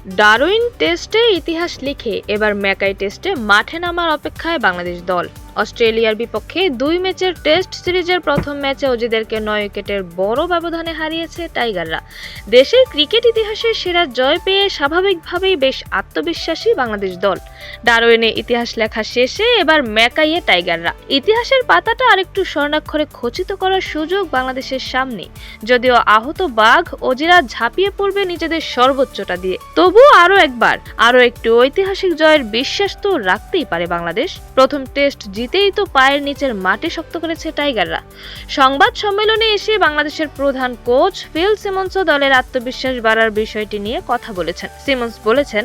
Darwin টেস্টে ইতিহাস লিখে এবার ম্যাকাই টেস্টে মাঠে নামার অপেক্ষায় বাংলাদেশ দল। অস্ট্রেলিয়ার বিপক্ষে 2 ম্যাচের টেস্ট সিরিজের প্রথম ম্যাচে অজিদেরকে 9 উইকেটের বড় ব্যবধানে হারিয়েছে টাইগাররা। দেশের ক্রিকেট ইতিহাসে সেরা জয় পেয়ে স্বাভাবিকভাবেই বেশ আত্মবিশ্বাসী বাংলাদেশ দল। ডারউইনে ইতিহাস লেখা শেষে এবার ম্যাকাইয়ে টাইগাররা। ইতিহাসের পাতাটা আরেকটু স্বর্ণাক্ষরে খচিত করার সুযোগ বাংলাদেশের সামনে। যদিও আহত বাঘ অজিরা ঝাঁপিয়ে পড়বে নিজেদের সর্বোচ্চটা দিয়ে, তবুও আরো একটু ঐতিহাসিক জয়ের বিশ্বাস তো রাখতেই পারে বাংলাদেশ। প্রথম টেস্ট জিতেই তো পায়ের নিচের মাটি শক্ত করেছে টাইগাররা। সংবাদ সম্মেলনে এসে বাংলাদেশের প্রধান কোচ ফিল সিমন্সও দলের আত্মবিশ্বাস বাড়ার বিষয়টি নিয়ে কথা বলেছেন। সিমন্স বলেছেন,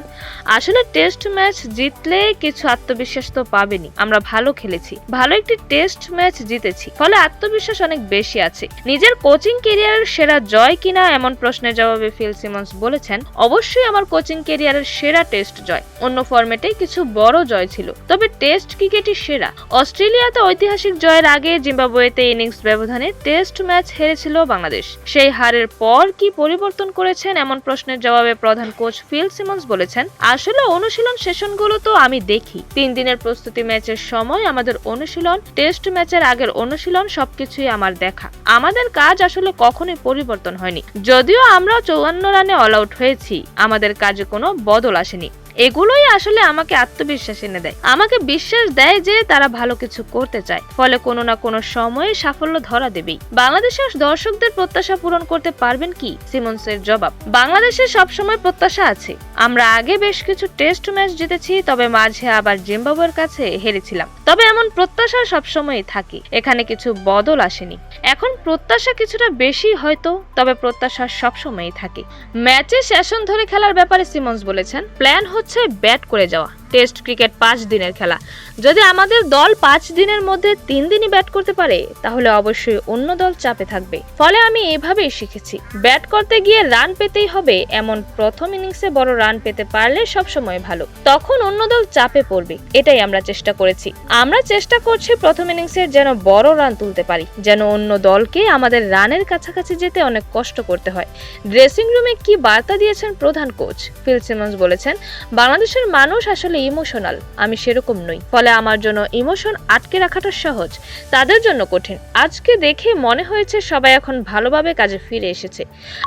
আসলে টেস্ট ম্যাচ জিতলে কিছু আত্মবিশ্বাস তো পাবেনি। আমরা ভালো খেলেছি, ভালো একটি টেস্ট ম্যাচ জিতেছি, ফলে আত্মবিশ্বাস অনেক বেশি আছে। নিজের কোচিং ক্যারিয়ারের সেরা জয় কিনা এমন প্রশ্নের জবাবে ফিল সিমন্স বলেছেন, অবশ্যই আমার কোচিং ক্যারিয়ারের সেরা টেস্ট জয়। অন্য ফরম্যাটে কিছু বড় জয় ছিল, তবে টেস্ট ক্রিকেটই সেরা। অস্ট্রেলিয়াতে ঐতিহাসিক জয়ের আগে জিম্বাবুয়েতে ইনিংস ব্যবধানে টেস্ট ম্যাচ হেরেছিল বাংলাদেশ। সেই হারের পর কি পরিবর্তন করেছেন এমন প্রশ্নের জবাবে প্রধান কোচ ফিল সিমন্স বলেছেন, আসলে অনুশীলন সেশনগুলো তো আমি দেখি। 3 দিনের প্রস্তুতি ম্যাচের সময় আমাদের অনুশীলন, টেস্ট ম্যাচের আগের অনুশীলন সবকিছুই আমার দেখা। আমাদের কাজ আসলে কখনোই পরিবর্তন হয়নি। যদিও আমরা 54 রানে অল আউট হয়েছি, আমাদের কাজে কোনো বদল আসেনি। এগুলোই আসলে আমাকে আত্মবিশ্বাস এনে দেয়, আমাকে বিশ্বাস দেয় যে তারা ভালো কিছু করতে চায়, ফলে কোনো না কোনো সময়ে সাফল্য ধরা দেবেই। বাংলাদেশের দর্শকদের প্রত্যাশা পূরণ করতে পারবেন কি? সিমন্সের জবাব, বাংলাদেশের সবসময় প্রত্যাশা আছে। আমরা আগে বেশ কিছু টেস্ট ম্যাচ জিতেছি, তবে মাঝে আবার জিম্বাবুয়ের কাছে হেরেছিলাম। তবে এমন প্রত্যাশা সবসময়ই থাকে, এখানে কিছু বদল আসেনি। এখন প্রত্যাশা কিছুটা বেশি হয়তো, তবে প্রত্যাশা সবসময়ই থাকে। ম্যাচে সেশন ধরে খেলার ব্যাপারে সিমন্স বলেছেন, প্ল্যান হচ্ছে ব্যাট করে যাওয়া। টেস্ট ক্রিকেট 5 দিনের খেলা। যদি আমাদের দল 5 দিনের মধ্যে 3 দিনই ব্যাট করতে পারে, তাহলে অবশ্যই অন্য দল চাপে থাকবে। ফলে আমি এভাবেই শিখেছি, ব্যাট করতে গিয়ে রান পেতেই হবে, এমন প্রথম ইনিংসে বড় রান পেতে পারলে সবসময় ভালো, তখন অন্য দল চাপে পড়বে। এটাই আমরা চেষ্টা করেছি। আমরা চেষ্টা করছি প্রথম ইনিংসে যেন বড় রান তুলতে পারি, যেন অন্য দলকে আমাদের রানের কাছাকাছি যেতে অনেক কষ্ট করতে হয়। ড্রেসিং রুমে কি বার্তা দিয়েছেন প্রধান কোচ? ফিল সিমন্স বলেছেন, বাংলাদেশের মানুষ আসলে ইমোশনাল, আমি সেরকম নই, ফলে আমার জন্য ইমোশন আটকে রাখাটা সহজ, তাদের জন্য কঠিন। আজকে দেখে মনে হয়েছে সবাই এখন ভালোভাবে কাজে ফিরে এসেছে।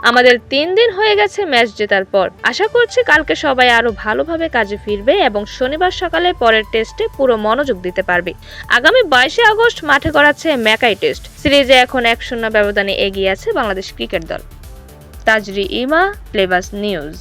আমাদের 3 দিন হয়ে গেছে ম্যাচ জেতার পর। আশা করছি কালকে সবাই আরো ভালোভাবে কাজে ফিরবে এবং শনিবার সকালে পরের টেস্টে পুরো মনোযোগ দিতে পারবে। আগামী 22 আগস্ট মাঠে গড়াচ্ছে ম্যাকাই টেস্ট সিরিজে। এখন 1-0 ব্যবধানে এগিয়ে আছে বাংলাদেশ ক্রিকেট দল। তাজরি ইমা, প্লেবাস নিউজ।